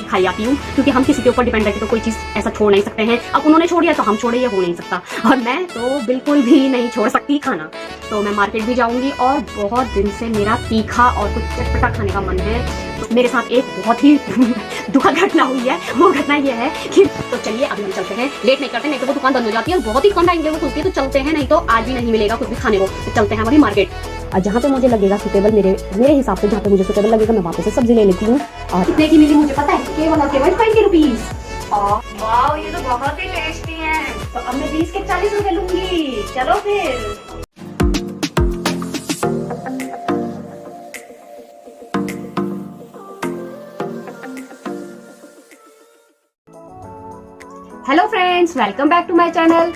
खाई आती हूँ, क्योंकि हम किसी के ऊपर डिपेंड रहते तो कोई चीज़ ऐसा छोड़ नहीं सकते हैं। अब उन्होंने छोड़ दिया तो हम छोड़े, ये हो नहीं सकता, और मैं तो बिल्कुल भी नहीं छोड़ सकती खाना। तो मैं मार्केट भी जाऊँगी और बहुत दिन से मेरा तीखा और कुछ चटपटा खाने का मन है। तो मेरे साथ एक बहुत ही दुखद घटना हुई है। वो घटना ये है कि तो चलिए अभी हम चलते हैं, लेट नहीं करते, नहीं तो वो दुकान बंद हो जाती है और बहुत ही कम टाइम के वो खुलती है। तो चलते हैं, नहीं तो आज भी नहीं मिलेगा कुछ भी खाने को। तो चलते हैं अभी मार्केट, और जहाँ पे मुझे लगेगा सुटेबल, मेरे हिसाब से जहाँ पे मुझे सुटेबल लगेगा मैं वहाँ पे से सब्जी ले लेती हूँ। और कितने की मिली मुझे पता है, केवल और केवल 20 रुपीज। वाओ, ये तो बहुत ही टेस्टी है। तो अब मैं 20 के 40 रुपए लूंगी। चलो फिर। Hello friends, welcome back to my channel.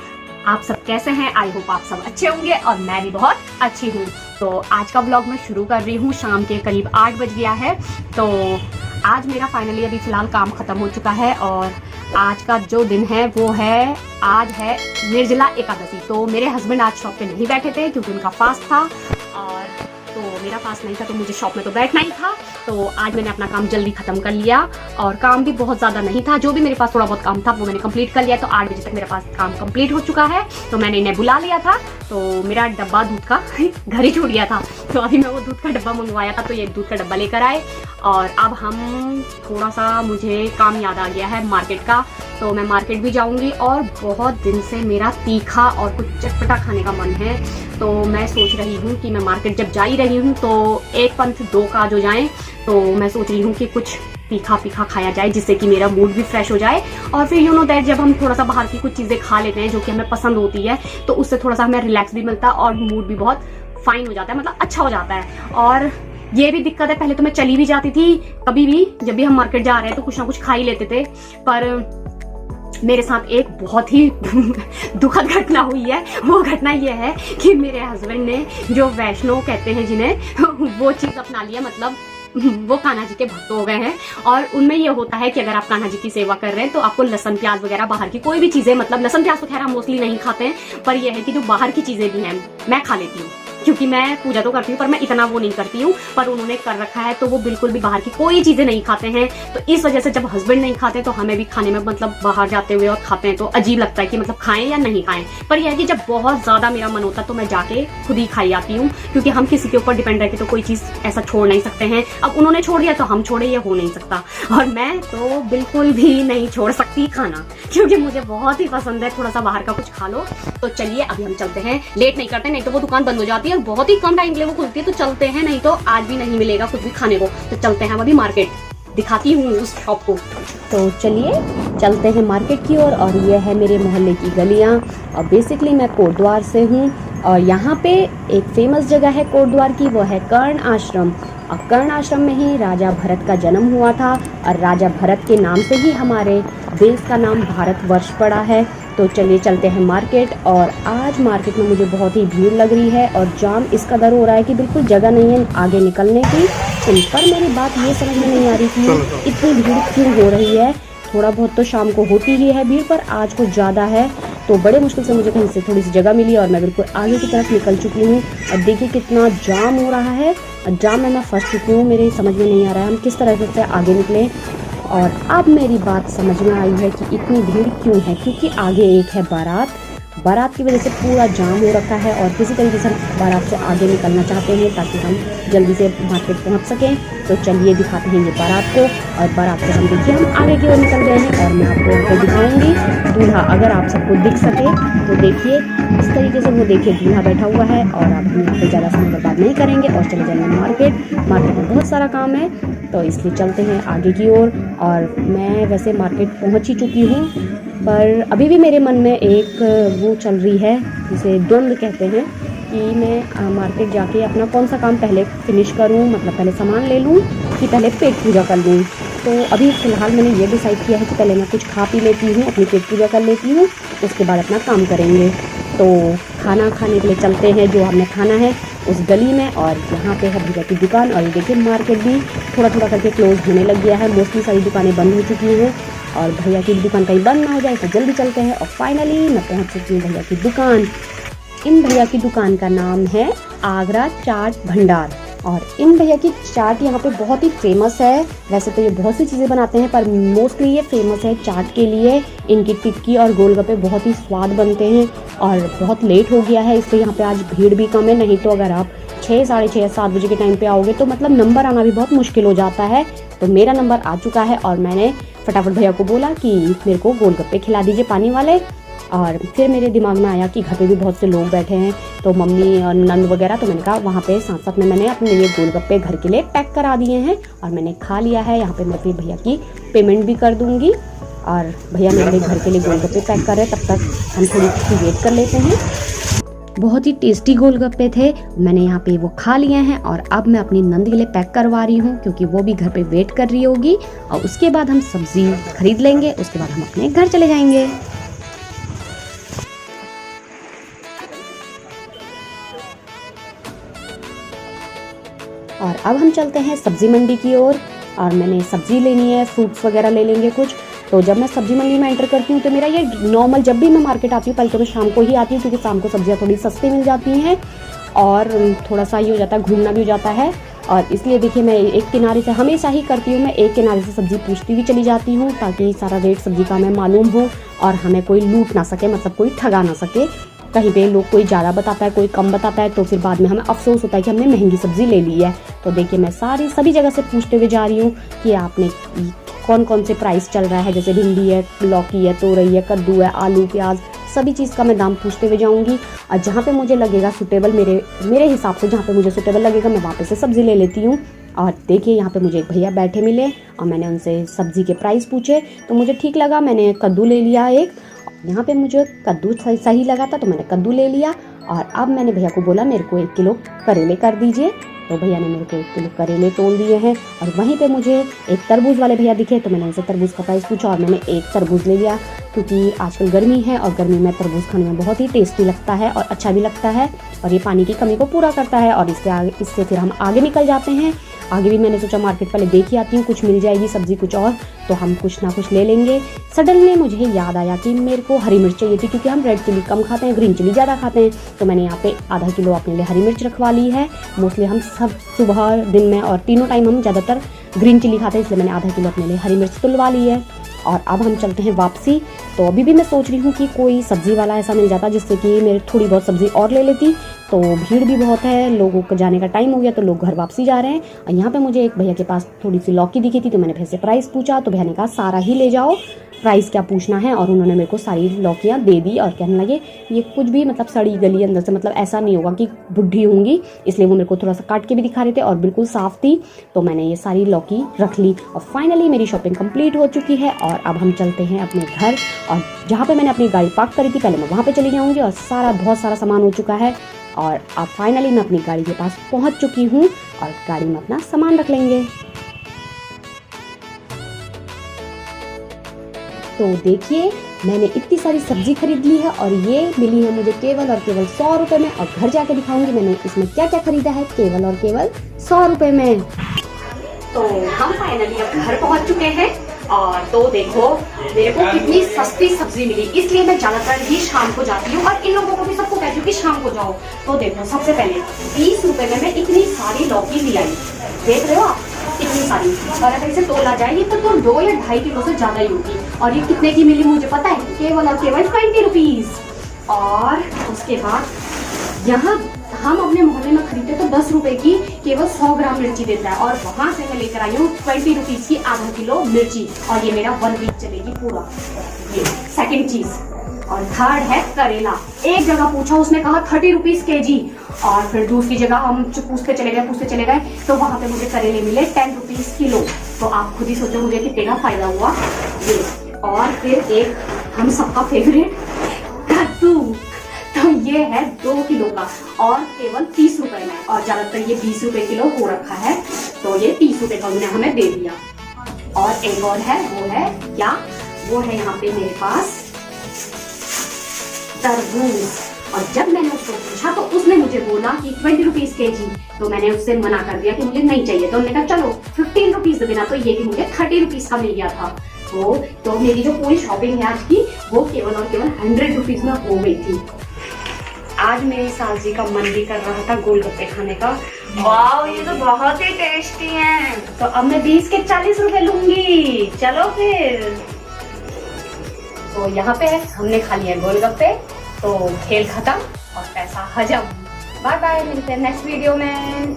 आप सब कैसे हैं? आई होप आप सब अच्छे होंगे और मैं भी बहुत अच्छी हूँ। तो आज का ब्लॉग मैं शुरू कर रही हूँ। शाम के करीब 8 बज गया है। तो आज मेरा फाइनली अभी फिलहाल काम खत्म हो चुका है और आज का जो दिन है वो है, आज है निर्जला एकादशी। तो मेरे हस्बैंड आज शॉप पे नहीं बैठे थे क्योंकि उनका फास्ट था, और तो मेरा फास्ट नहीं था तो मुझे शॉप में तो बैठना ही था। तो आज मैंने अपना काम जल्दी खत्म कर लिया और काम भी बहुत ज़्यादा नहीं था। जो भी मेरे पास थोड़ा बहुत काम था वो मैंने कंप्लीट कर लिया। तो 8 बजे तक मेरे पास काम कंप्लीट हो चुका है। तो मैंने इन्हें बुला लिया था। तो मेरा डब्बा दूध का घर ही छूट गया था, तो अभी मैं वो दूध का डब्बा मंगवाया था, तो ये दूध का डब्बा लेकर आए। और अब हम थोड़ा सा, मुझे काम याद आ गया है मार्केट का, तो मैं मार्केट भी जाऊंगी। और बहुत दिन से मेरा तीखा और कुछ चटपटा खाने का मन है। तो मैं सोच रही हूँ कि मैं मार्केट जब जा ही रही हूँ तो एक पंथ दो का जो जाए, तो मैं सोच रही हूँ कि कुछ तीखा पीखा खाया जाए जिससे कि मेरा मूड भी फ्रेश हो जाए। और फिर यू नो दैट जब हम थोड़ा सा बाहर की कुछ चीज़ें खा लेते हैं जो कि हमें पसंद होती है, तो उससे थोड़ा सा हमें रिलैक्स भी मिलता है और मूड भी बहुत फाइन हो जाता है, मतलब अच्छा हो जाता है। और ये भी दिक्कत है, पहले तो मैं चली भी जाती थी, कभी भी जब भी हम मार्केट जा रहे हैं तो कुछ ना कुछ खा ही लेते थे। पर मेरे साथ एक बहुत ही दुखद घटना हुई है। वो घटना ये है कि मेरे हस्बैंड ने, जो वैष्णव कहते हैं जिन्हें, वो चीज़ अपना लिया। मतलब वो कान्हा जी के भक्त हो गए हैं। और उनमें ये होता है कि अगर आप कान्हा जी की सेवा कर रहे हैं तो आपको लहसुन प्याज वगैरह, बाहर की कोई भी चीजें, मतलब लहसुन प्याज तो खैर हम मोस्टली नहीं खाते हैं, पर यह है कि जो बाहर की चीजें भी हैं मैं खा लेती हूँ, क्योंकि मैं पूजा तो करती हूँ पर मैं इतना वो नहीं करती हूँ। पर उन्होंने कर रखा है तो वो बिल्कुल भी बाहर की कोई चीजें नहीं खाते हैं। तो इस वजह से जब हस्बैंड नहीं खाते तो हमें भी खाने में, मतलब बाहर जाते हुए और खाते हैं तो अजीब लगता है कि मतलब खाएं या नहीं खाएं। पर यह है कि जब बहुत ज्यादा मेरा मन होता है तो मैं जाके खुद ही खाई आती हूँ, क्योंकि हम किसी के ऊपर डिपेंड रहते तो कोई चीज ऐसा छोड़ नहीं सकते हैं। अब उन्होंने छोड़ दिया तो हम छोड़े, ये हो नहीं सकता, और मैं तो बिल्कुल भी नहीं छोड़ सकती खाना, क्योंकि मुझे बहुत ही पसंद है थोड़ा सा बाहर का कुछ खा लो। तो चलिए अभी हम चलते हैं, लेट नहीं करते, नहीं तो वो दुकान बंद हो जाती है और बहुत ही कम टाइम के लिए वो खुलती है। तो चलते हैं, नहीं तो आज भी नहीं मिलेगा कुछ भी खाने को। तो चलते हैं अभी मार्केट, दिखाती हूँ उस शॉप को। तो चलिए चलते हैं मार्केट की ओर। और ये है मेरे मोहल्ले की गलियाँ। और बेसिकली मैं कोटद्वार से हूँ और यहाँ पे एक फेमस जगह है कोटद्वार की, वो है कर्ण आश्रम। और कर्ण आश्रम में ही राजा भरत का जन्म हुआ था और राजा भरत के नाम से ही हमारे देश का नाम भारतवर्ष पड़ा है। तो चलिए चलते हैं मार्केट। और आज मार्केट में मुझे बहुत ही भीड़ लग रही है और जाम इस कदर हो रहा है कि बिल्कुल जगह नहीं है आगे निकलने की। पर मेरी बात ये समझ में नहीं आ रही कि इतनी भीड़ क्यों हो रही है। थोड़ा बहुत तो शाम को होती ही है भीड़, पर आज कुछ ज़्यादा है। तो बड़े मुश्किल से मुझे कहीं से थोड़ी सी जगह मिली और मैं बिल्कुल आगे की तरफ निकल चुकी हूँ। और देखिए कितना जाम हो रहा है, और जाम में मैं फंस चुकी हूँ। मेरे समझ में नहीं आ रहा है हम किस तरह से आगे निकलें। और अब मेरी बात समझ में आई है कि इतनी भीड़ क्यों है, क्योंकि आगे एक है बारात की वजह से पूरा जाम हो रखा है। और किसी तरीके से हम बारात से आगे निकलना चाहते हैं ताकि हम जल्दी से मार्केट पहुंच सकें। तो चलिए दिखाते हैं ये बारात को। और बारात से हम देखिए हम आगे की ओर निकल गए हैं और मैं आपको यहाँ पर दिखाऊंगी दूल्हा, अगर आप सबको दिख सके तो देखिए इस तरीके से। वो देखिए दूल्हा बैठा हुआ है। और अब हम यहाँ पर ज़्यादा समय बर्बाद नहीं करेंगे और चले जाएंगे मार्केट में बहुत सारा काम है, तो इसलिए चलते हैं आगे की ओर। और मैं वैसे मार्केट पहुँच ही चुकी हूँ, पर अभी भी मेरे मन में एक वो चल रही है जिसे द्वंद्व कहते हैं कि मैं मार्केट जाके अपना कौन सा काम पहले फिनिश करूं, मतलब पहले सामान ले लूं कि पहले पेट पूजा कर लूं। तो अभी फ़िलहाल मैंने ये डिसाइड किया है कि पहले मैं कुछ खा पी लेती हूँ, अपनी पेट पूजा कर लेती हूँ, उसके बाद अपना काम करेंगे। तो खाना खाने के लिए चलते हैं जो हमने खाना है उस गली में। और यहाँ पे है भैया की दुकान। और ये देखिए मार्केट भी थोड़ा थोड़ा करके क्लोज होने लग गया है, मोस्टली सारी दुकानें बंद हो चुकी हैं। और भैया की दुकान कहीं बंद ना हो जाए तो जल्दी चलते हैं। और फाइनली मैं पहुँच चुकी हूँ भैया की दुकान। इन भैया की दुकान का नाम है आगरा चाट भंडार। और इन भैया की चाट यहाँ पे बहुत ही फेमस है। वैसे तो ये बहुत सी चीज़ें बनाते हैं पर मोस्टली ये फेमस है चाट के लिए। इनकी टिक्की और गोलगप्पे बहुत ही स्वाद बनते हैं और बहुत लेट हो गया है इसलिए यहाँ पे आज भीड़ भी कम है। नहीं तो अगर आप 6, साढ़े 6, 7 बजे के टाइम पे आओगे तो मतलब नंबर आना भी बहुत मुश्किल हो जाता है। तो मेरा नंबर आ चुका है और मैंने फटाफट भैया को बोला कि मेरे को गोलगप्पे खिला दीजिए पानी वाले। और फिर मेरे दिमाग में आया कि घर पे भी बहुत से लोग बैठे हैं तो मम्मी और नंद वगैरह, तो मैंने कहा वहाँ पे साथ साथ में मैंने अपने लिए गोलगप्पे घर के लिए पैक करा दिए हैं और मैंने खा लिया है। यहाँ पे मैं फिर भैया की पेमेंट भी कर दूँगी और भैया मेरे लिए घर के लिए गोलगप्पे पैक कर रहे हैं। तब तक हम थोड़ी सी वेट कर लेते हैं। बहुत ही टेस्टी गोलगप्पे थे, मैंने यहाँ पे वो खा लिए हैं और अब मैं अपनी नंद के लिए पैक करवा रही हूँ क्योंकि वो भी घर पे वेट कर रही होगी। और उसके बाद हम सब्जी खरीद लेंगे, उसके बाद हम अपने घर चले जाएंगे। और अब हम चलते हैं सब्जी मंडी की ओर और मैंने सब्जी लेनी है, फ्रूट्स वगैरह ले लेंगे कुछ। तो जब मैं सब्जी मंडी में एंटर करती हूँ तो मेरा ये नॉर्मल, जब भी मैं मार्केट आती हूँ पहले तो मैं शाम को ही आती हूँ क्योंकि शाम को सब्जियाँ थोड़ी सस्ती मिल जाती हैं और थोड़ा सा ये हो जाता है, घूमना भी हो जाता है। और इसलिए देखिए मैं एक किनारे से हमेशा ही करती हूँ, मैं एक किनारे से सब्जी पूछती हुई चली जाती हूँ ताकि सारा रेट सब्जी का हमें मालूम हो और हमें कोई लूट ना सके, मतलब कोई ठगा ना सके। कहीं पे लोग कोई ज़्यादा बताता है, कोई कम बताता है तो फिर बाद में हमें अफसोस होता है कि हमने महंगी सब्ज़ी ले ली है। तो देखिए मैं सभी जगह से पूछते हुए जा रही हूँ कि आपने कौन कौन से प्राइस चल रहा है, जैसे भिंडी है, लौकी है, तोरई है, कद्दू है, आलू, प्याज, सभी चीज़ का मैं दाम पूछते हुए जाऊँगी। और जहाँ पे मुझे लगेगा सूटेबल, मेरे हिसाब से जहाँ पे मुझे सूटेबल लगेगा मैं वहाँ पे से सब्ज़ी ले लेती हूँ। और देखिए यहाँ पे मुझे एक भैया बैठे मिले और मैंने उनसे सब्ज़ी के प्राइस पूछे तो मुझे ठीक लगा, मैंने कद्दू ले लिया एक। यहाँ पे मुझे कद्दू सही लगा था तो मैंने कद्दू ले लिया। और अब मैंने भैया को बोला मेरे को 1 किलो करेले कर दीजिए, तो भैया ने मेरे को 1 किलो करेले तोल दिए हैं। और वहीं पे मुझे एक तरबूज वाले भैया दिखे तो मैंने उनसे तरबूज का प्राइस पूछा और मैंने एक तरबूज ले लिया क्योंकि आजकल गर्मी है और गर्मी में तरबूज खाने में बहुत ही टेस्टी लगता है और अच्छा भी लगता है और ये पानी की कमी को पूरा करता है। और इससे फिर हम आगे निकल जाते हैं। आगे भी मैंने सोचा मार्केट पहले देख ही आती हूँ, कुछ मिल जाएगी सब्जी कुछ और तो हम कुछ ना कुछ ले लेंगे। सडनली मुझे याद आया कि मेरे को हरी मिर्च चाहिए थी क्योंकि हम रेड चिली कम खाते हैं, ग्रीन चिली ज़्यादा खाते हैं। तो मैंने यहाँ पे आधा किलो अपने लिए हरी मिर्च रखवा ली है। मोस्टली हम सब सुबह, दिन में और तीनों टाइम हम ज़्यादातर ग्रीन चिली खाते हैं, इसलिए मैंने आधा किलो अपने लिए हरी मिर्च तुलवा ली है। और अब हम चलते हैं वापसी। तो अभी भी मैं सोच रही हूँ कि कोई सब्ज़ी वाला ऐसा मिल जाता जिससे कि मेरे थोड़ी बहुत सब्ज़ी और ले लेती। तो भीड़ भी बहुत है, लोगों को जाने का टाइम हो गया तो लोग घर वापसी जा रहे हैं। और यहाँ पे मुझे एक भैया के पास थोड़ी सी लौकी दिखी थी तो मैंने भैया से प्राइस पूछा तो भैया ने कहा सारा ही ले जाओ, प्राइस क्या पूछना है। और उन्होंने मेरे को सारी लौकियाँ दे दी और कहने लगे ये कुछ भी मतलब सड़ी गली अंदर से, मतलब ऐसा नहीं होगा कि बुढ़ी होंगी, इसलिए वो मेरे को थोड़ा सा काट के भी दिखा रहे थे और बिल्कुल साफ़ थी। तो मैंने ये सारी लौकी रख ली और फाइनली मेरी शॉपिंग कंप्लीट हो चुकी है। और अब हम चलते हैं अपने घर और जहाँ पे मैंने अपनी गाड़ी पार्क करी थी पहले मैं वहाँ पे चली जाऊँगी। और बहुत सारा सामान हो चुका है और अब फाइनली मैं अपनी गाड़ी के पास पहुँच चुकी हूँ और गाड़ी में अपना सामान रख लेंगे। तो देखिए मैंने इतनी सारी सब्जी खरीद ली है और ये मिली है मुझे केवल और केवल 100 रुपये में। और घर जाके दिखाऊंगी मैंने इसमें क्या क्या खरीदा है केवल और केवल 100 रुपये में। तो हम फाइनली अब घर पहुंच चुके हैं और तो देखो मेरे को कितनी सस्ती सब्जी मिली, इसलिए मैं ज्यादातर ही शाम को जाती हूँ और इन लोगों को भी सबको कहती हूँ कि शाम को जाओ। तो देखो सबसे पहले 20 रुपये में मैं इतनी सारी लौकी ले आई, देख रहे हो आप इतनी सारी। और अगर इसे तोला जाए ये तो 2 या 2.5 किलो से ज्यादा ही होगी। और ये कितने की मिली मुझे पता है, केवल और केवल 20 रुपीज। और उसके बाद यहाँ हम अपने मोहल्ले में खरीदते तो 10 रुपए की केवल 100 ग्राम मिर्ची देता है और वहां से मैं लेकर आई हूँ 20 रुपीज की आधा किलो मिर्ची और ये मेरा 1 वीक चलेगी पूरा। ये सेकंड चीज। और थर्ड है करेला। एक जगह पूछा उसने कहा 30 रुपीज केजी और फिर दूसरी जगह हम पूछते चले गए तो वहां पे मुझे करेले मिले 10 रुपीज किलो। तो आप खुद ही सोचो मुझे कितने का फायदा हुआ ये। और फिर एक हम सबका फेवरेट कद्दू, तो ये है 2 किलो का और केवल 30 रुपए में। और ज्यादातर ये 20 रुपए किलो हो रखा है तो ये 30 रुपए का उन्होंने हमें दे दिया। और एक और है, वो है यहाँ पे मेरे पास तरबूज। और जब मैंने उसको पूछा तो उसने मुझे बोला कि 20 रुपीज केजी। तो मैंने उससे मना कर दिया कि मुझे नहीं चाहिए। तो उन्होंने कहा चलो 15 रुपीज देना। तो ये भी मुझे 30 रुपीज का मिल गया था। तो मेरी जो पूरी शॉपिंग है आज की वो केवल और केवल 100 रुपीज में हो गई थी। आज मेरी सास जी का मन भी कर रहा था गोलगप्पे खाने का। वाह, ये तो बहुत ही टेस्टी हैं। तो अब मैं 20 के 40 रुपए लूंगी। चलो फिर। तो यहाँ पे हमने खा लिया गोलगप्पे, तो खेल खत्म और पैसा हजम। बाय बाय, मिलते हैं नेक्स्ट वीडियो में।